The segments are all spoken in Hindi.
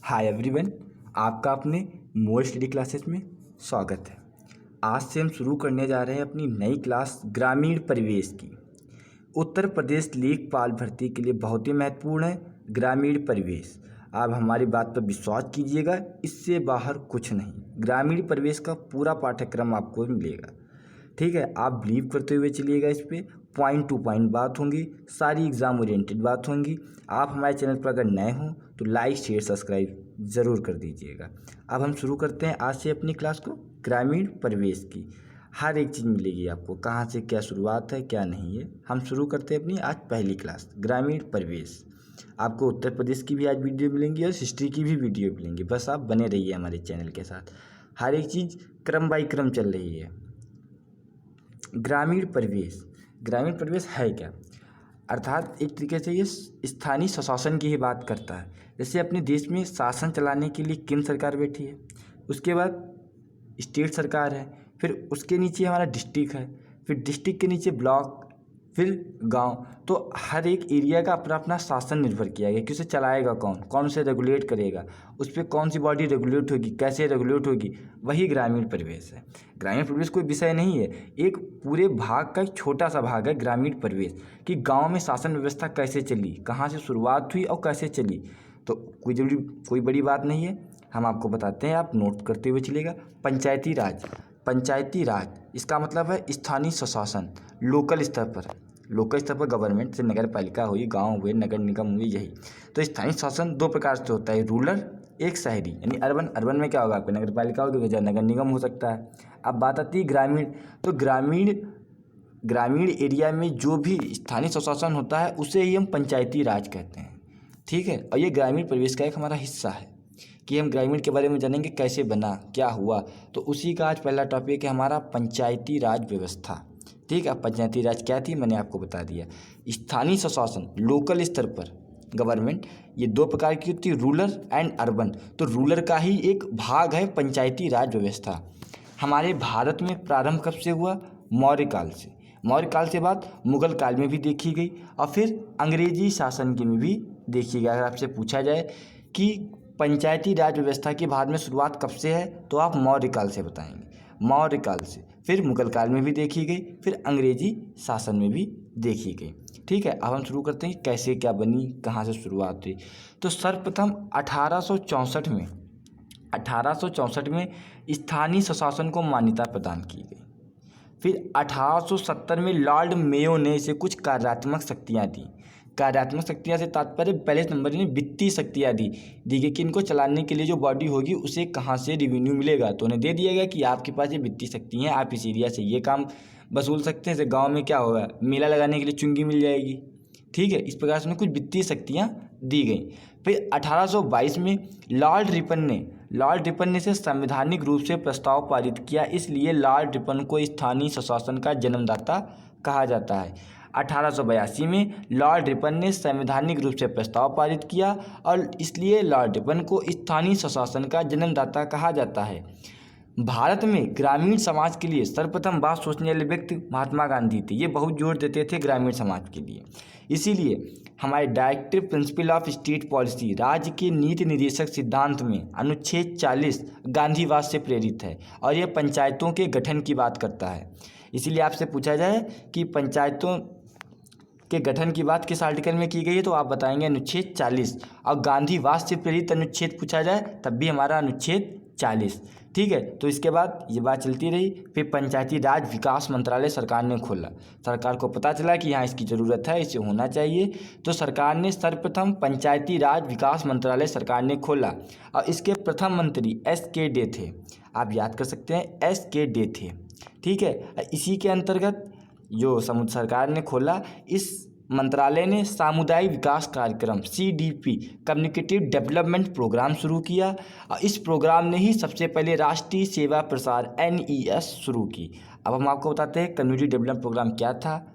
हाय एवरीवन, आपका अपने मोर स्टडी क्लासेस में स्वागत है। आज से हम शुरू करने जा रहे हैं अपनी नई क्लास ग्रामीण परिवेश की। उत्तर प्रदेश लेखपाल भर्ती के लिए बहुत ही महत्वपूर्ण है ग्रामीण परिवेश। आप हमारी बात पर विश्वास कीजिएगा, इससे बाहर कुछ नहीं। ग्रामीण परिवेश का पूरा पाठ्यक्रम आपको मिलेगा। ठीक है, आप बिलीव करते हुए चलिएगा। इस पर पॉइंट टू पॉइंट बात होंगी, सारी एग्ज़ाम ओरिएंटेड बात होंगी। आप हमारे चैनल पर अगर नए हों तो लाइक शेयर सब्सक्राइब ज़रूर कर दीजिएगा। अब हम शुरू करते हैं आज से अपनी क्लास को। ग्रामीण परिवेश की हर एक चीज़ मिलेगी आपको, कहाँ से क्या शुरुआत है क्या नहीं है। हम शुरू करते हैं अपनी आज पहली क्लास ग्रामीण परिवेश। आपको उत्तर प्रदेश की भी आज वीडियो मिलेंगी और हिस्ट्री की भी वीडियो मिलेंगी। बस आप बने रहिए हमारे चैनल के साथ। हर एक चीज़ क्रम बाई क्रम चल रही है। ग्रामीण परिवेश है क्या? अर्थात एक तरीके से ये स्थानीय स्वशासन की ही बात करता है। जैसे अपने देश में शासन चलाने के लिए केंद्र सरकार बैठी है, उसके बाद स्टेट सरकार है, फिर उसके नीचे हमारा डिस्ट्रिक्ट है, फिर डिस्ट्रिक्ट के नीचे ब्लॉक, फिर गांव। तो हर एक एरिया का अपना अपना शासन निर्भर किया गया कि उसे चलाएगा कौन उसे रेगुलेट करेगा, उस पर कौन सी बॉडी रेगुलेट होगी, कैसे रेगुलेट होगी, वही ग्रामीण परिवेश है। ग्रामीण परिवेश कोई विषय नहीं है, एक पूरे भाग का एक छोटा सा भाग है ग्रामीण परिवेश कि गांव में शासन व्यवस्था कैसे चली, कहाँ से शुरुआत हुई और कैसे चली। तो कोई बड़ी बात नहीं है, हम आपको बताते हैं, आप नोट करते हुए चलिएगा। पंचायती राज इसका मतलब है स्थानीय स्वशासन। लोकल स्तर पर गवर्नमेंट से नगर पालिका हुई, गांव हुए, नगर निगम हुए, यही। तो स्थानीय शासन दो प्रकार से होता है, रूरल एक शहरी यानी अर्बन में क्या होगा, आपका नगर पालिका होगी या नगर निगम हो सकता है। अब बात आती है ग्रामीण। तो ग्रामीण एरिया में जो भी स्थानीय स्वशासन होता है उसे ही हम पंचायती राज कहते हैं। ठीक है, और ये ग्रामीण परिवेश का एक हमारा हिस्सा है कि हम ग्रामीण के बारे में जानेंगे, कैसे बना, क्या हुआ। तो उसी का आज पहला टॉपिक है हमारा पंचायती राज व्यवस्था। ठीक है, पंचायती राज क्या थी मैंने आपको बता दिया। स्थानीय स्वशासन लोकल स्तर पर गवर्नमेंट, ये दो प्रकार की होती है, रूरल एंड अर्बन। तो रूरल का ही एक भाग है पंचायती राज व्यवस्था। हमारे भारत में प्रारंभ कब से हुआ? मौर्य काल से बाद मुगल काल में भी देखी गई और फिर अंग्रेजी शासन के में भी देखी गई। अगर आपसे पूछा जाए कि पंचायती राज व्यवस्था के भारत में शुरुआत कब से है, तो आप मौर्य काल से बताएंगे। मौर्य काल से, फिर मुगल काल में भी देखी गई, फिर अंग्रेजी शासन में भी देखी गई। ठीक है, अब हम शुरू करते हैं कैसे क्या बनी, कहाँ से शुरुआत हुई। तो सर्वप्रथम 1864 में स्थानीय स्वशासन को मान्यता प्रदान की गई। फिर 1870 में लॉर्ड मेयो ने इसे कुछ कार्यात्मक शक्तियाँ दी। कार्यात्मक शक्तियाँ से तात्पर्य पहले नंबर में वित्तीय शक्तियाँ दी गई कि इनको चलाने के लिए जो बॉडी होगी उसे कहाँ से रेवेन्यू मिलेगा। तो उन्हें दे दिया गया कि आपके पास ये वित्तीय शक्ति हैं, आप इस एरिया से ये काम वसूल सकते हैं। जैसे गाँव में क्या होगा, मेला लगाने के लिए चुंगी मिल जाएगी। ठीक है, इस प्रकार से उन्हें कुछ वित्तीय शक्तियाँ दी गई। फिर 1822 में लॉर्ड रिपन ने इसे संवैधानिक रूप से प्रस्ताव पारित किया, इसलिए लॉर्ड रिपन को स्थानीय स्वशासन का जन्मदाता कहा जाता है। 1882 में लॉर्ड रिपन ने संवैधानिक रूप से प्रस्ताव पारित किया और इसलिए लॉर्ड रिपन को स्थानीय स्वशासन का जन्मदाता कहा जाता है। भारत में ग्रामीण समाज के लिए सर्वप्रथम बात सोचने वाले व्यक्ति महात्मा गांधी थे। ये बहुत जोर देते थे ग्रामीण समाज के लिए। इसीलिए हमारे directive principle of state policy, राज्य के नीति निर्देशक सिद्धांत में अनुच्छेद 40 गांधीवाद से प्रेरित है और यह पंचायतों के गठन की बात करता है। इसीलिए आपसे पूछा जाए कि पंचायतों के गठन की बात किस आर्टिकल में की गई है, तो आप बताएंगे अनुच्छेद 40। और गांधीवाद से प्रेरित अनुच्छेद पूछा जाए तब भी हमारा अनुच्छेद 40। ठीक है, तो इसके बाद ये बात चलती रही। फिर पंचायती राज विकास मंत्रालय सरकार ने खोला। सरकार को पता चला कि यहाँ इसकी ज़रूरत है, इसे होना चाहिए, तो सरकार ने सर्वप्रथम पंचायती राज विकास मंत्रालय सरकार ने खोला और इसके प्रथम मंत्री SK डे थे। आप याद कर सकते हैं, SK डे थे। ठीक है, इसी के अंतर्गत जो सरकार ने खोला, इस मंत्रालय ने सामुदायिक विकास कार्यक्रम CDP कम्युनिकेटिव डेवलपमेंट प्रोग्राम शुरू किया और इस प्रोग्राम ने ही सबसे पहले राष्ट्रीय सेवा प्रसार NES शुरू की। अब हम आपको बताते हैं कम्युनिटी डेवलपमेंट प्रोग्राम क्या था।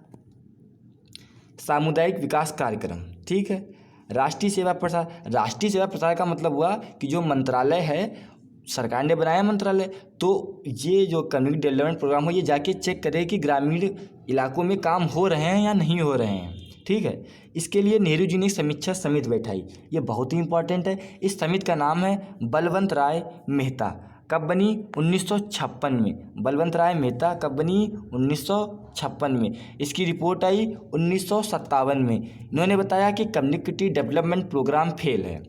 सामुदायिक विकास कार्यक्रम, ठीक है। राष्ट्रीय सेवा प्रसार का मतलब हुआ कि जो मंत्रालय है, सरकार ने बनाया मंत्रालय, तो ये जो कम्युनिटी डेवलपमेंट प्रोग्राम हो, ये जाके चेक करे कि ग्रामीण इलाकों में काम हो रहे हैं या नहीं हो रहे हैं। ठीक है। इसके लिए नेहरू जी ने समीक्षा समिति बैठाई, ये बहुत ही इंपॉर्टेंट है। इस समिति का नाम है बलवंत राय मेहता। कब बनी? 1956 में। बलवंत राय मेहता कब बनी? 1956 में। इसकी रिपोर्ट आई 1957 में। इन्होंने बताया कि कम्युनिटी डेवलपमेंट प्रोग्राम फेल है,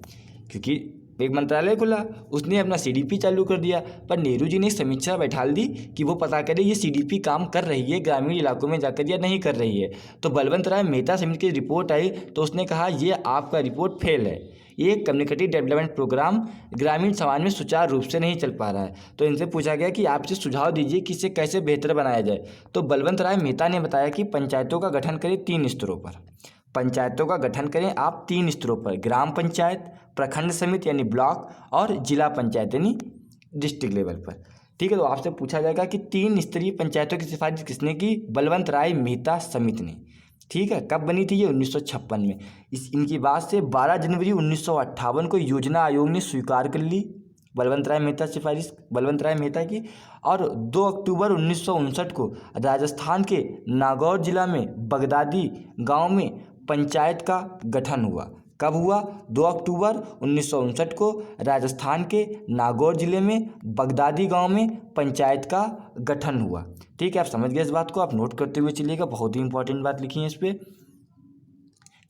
क्योंकि एक मंत्रालय खुला, उसने अपना सीडीपी चालू कर दिया, पर नेहरू जी ने समीक्षा बैठा दी कि वो पता करे ये सीडीपी काम कर रही है ग्रामीण इलाकों में जाकर या नहीं कर रही है। तो बलवंत राय मेहता समिति की रिपोर्ट आई तो उसने कहा ये आपका रिपोर्ट फेल है, ये कम्युनिटी डेवलपमेंट प्रोग्राम ग्रामीण समाज में सुचारू रूप से नहीं चल पा रहा है। तो इनसे पूछा गया कि आप इसे सुझाव दीजिए कि इसे कैसे बेहतर बनाया जाए। तो बलवंत राय मेहता ने बताया कि पंचायतों का गठन करें 3 स्तरों पर। पंचायतों का गठन करें आप 3 स्तरों पर, ग्राम पंचायत, प्रखंड समिति यानी ब्लॉक, और जिला पंचायत यानी डिस्ट्रिक्ट लेवल पर। ठीक है, तो आपसे पूछा जाएगा कि 3 स्तरीय पंचायतों की सिफारिश किसने की? बलवंत राय मेहता समिति ने। ठीक है, कब बनी थी ये? 1956 में। इनकी बात से 12 जनवरी 1958 को योजना आयोग ने स्वीकार कर ली बलवंत राय मेहता सिफारिश बलवंत राय मेहता की, और 2 अक्टूबर 1959 को राजस्थान के नागौर जिला में बगदादी गांव में पंचायत का गठन हुआ। कब हुआ? 2 अक्टूबर 1959 को राजस्थान के नागौर जिले में बगदादी गांव में पंचायत का गठन हुआ। ठीक है, आप समझ गए इस बात को, आप नोट करते हुए चलिएगा, बहुत ही इंपॉर्टेंट बात लिखी है इस पर।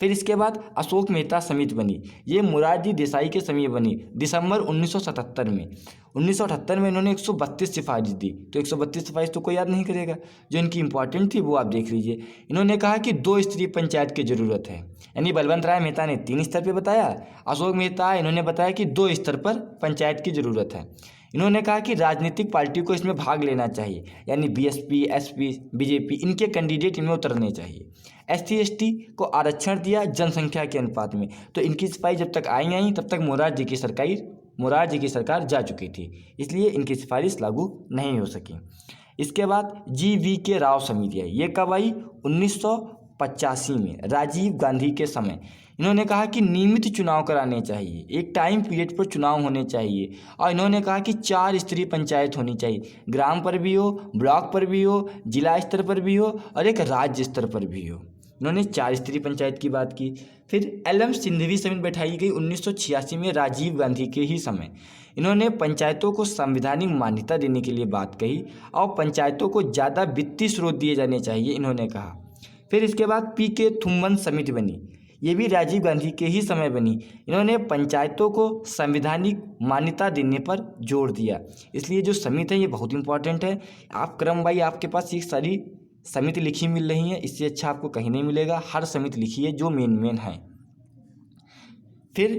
फिर इसके बाद अशोक मेहता समिति बनी, ये मोरारजी देसाई के समय बनी दिसंबर 1977 में। 1978 में इन्होंने 132 सिफारिश दी। तो 132 सिफारिश तो कोई याद नहीं करेगा, जो इनकी इंपॉर्टेंट थी वो आप देख लीजिए। इन्होंने कहा कि 2 स्तरीय पंचायत की ज़रूरत है, यानी बलवंत राय मेहता ने 3 स्तर पर बताया, अशोक मेहता इन्होंने बताया कि 2 स्तर पर पंचायत की ज़रूरत है। इन्होंने कहा कि राजनीतिक पार्टी को इसमें भाग लेना चाहिए, यानी बीएसपी, एसपी, बीजेपी, इनके कैंडिडेट इनमें उतरने चाहिए। एससी एसटी को आरक्षण दिया जनसंख्या के अनुपात में। तो इनकी सिफारिश जब तक आई तब तक मोरारजी की सरकार जा चुकी थी, इसलिए इनकी सिफारिश लागू नहीं हो सकी। इसके बाद GV.K. राव समिति आई, ये कब आई? 1985 में, राजीव गांधी के समय। इन्होंने कहा कि नियमित चुनाव कराने चाहिए, एक टाइम पीरियड पर चुनाव होने चाहिए, और इन्होंने कहा कि 4 स्तरीय पंचायत होनी चाहिए, ग्राम पर भी हो, ब्लॉक पर भी हो, जिला स्तर पर भी हो, और एक राज्य स्तर पर भी हो। इन्होंने 4 स्तरीय पंचायत की बात की। फिर LM सिंघवी समिति बैठाई गई 1986 में, राजीव गांधी के ही समय। इन्होंने पंचायतों को संवैधानिक मान्यता देने के लिए बात कही, और पंचायतों को ज़्यादा वित्तीय स्रोत दिए जाने चाहिए, इन्होंने कहा। फिर इसके बाद PK थुम्मन समिति बनी, ये भी राजीव गांधी के ही समय बनी। इन्होंने पंचायतों को संवैधानिक मान्यता देने पर जोर दिया, इसलिए जो समिति है ये बहुत इंपॉर्टेंट है। आप क्रम वाइज आपके पास ये सारी समिति लिखी मिल रही है, इससे अच्छा आपको कहीं नहीं मिलेगा, हर समिति लिखी है जो मेन है। फिर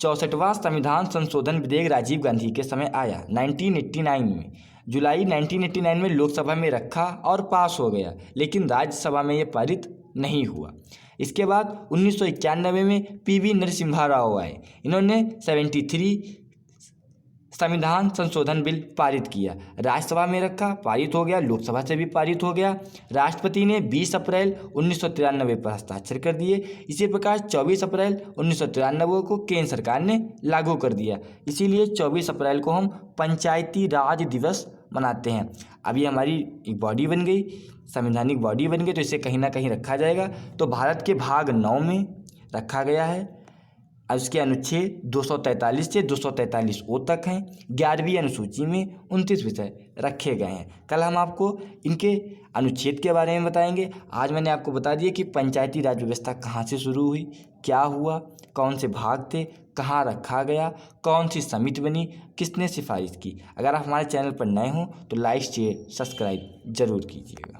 64वां संविधान संशोधन विधेयक राजीव गांधी के समय आया 1989 में। जुलाई 1989 में लोकसभा में रखा और पास हो गया, लेकिन राज्यसभा में ये पारित नहीं हुआ। इसके बाद 1991 में PV नरसिम्हा राव आए, इन्होंने 73 संविधान संशोधन बिल पारित किया, राज्यसभा में रखा, पारित हो गया, लोकसभा से भी पारित हो गया। राष्ट्रपति ने 20 अप्रैल 1993 पर हस्ताक्षर कर दिए। इसी प्रकार 24 अप्रैल 1993 को केंद्र सरकार ने लागू कर दिया, इसीलिए 24 अप्रैल को हम पंचायती राज दिवस मनाते हैं। अभी हमारी एक बॉडी बन गई, संवैधानिक बॉडी बन गई, तो इसे कहीं ना कहीं रखा जाएगा। तो भारत के भाग 9 में रखा गया है, उसके अनुच्छेद 243 से 243 तक हैं। 11वीं अनुसूची में 29 विषय रखे गए हैं। कल हम आपको इनके अनुच्छेद के बारे में बताएंगे। आज मैंने आपको बता दिया कि पंचायती राज व्यवस्था कहाँ से शुरू हुई, क्या हुआ, कौन से भाग थे, कहाँ रखा गया, कौन सी समिति बनी, किसने सिफारिश की। अगर आप हमारे चैनल पर नए हों तो लाइक शेयर सब्सक्राइब जरूर कीजिएगा।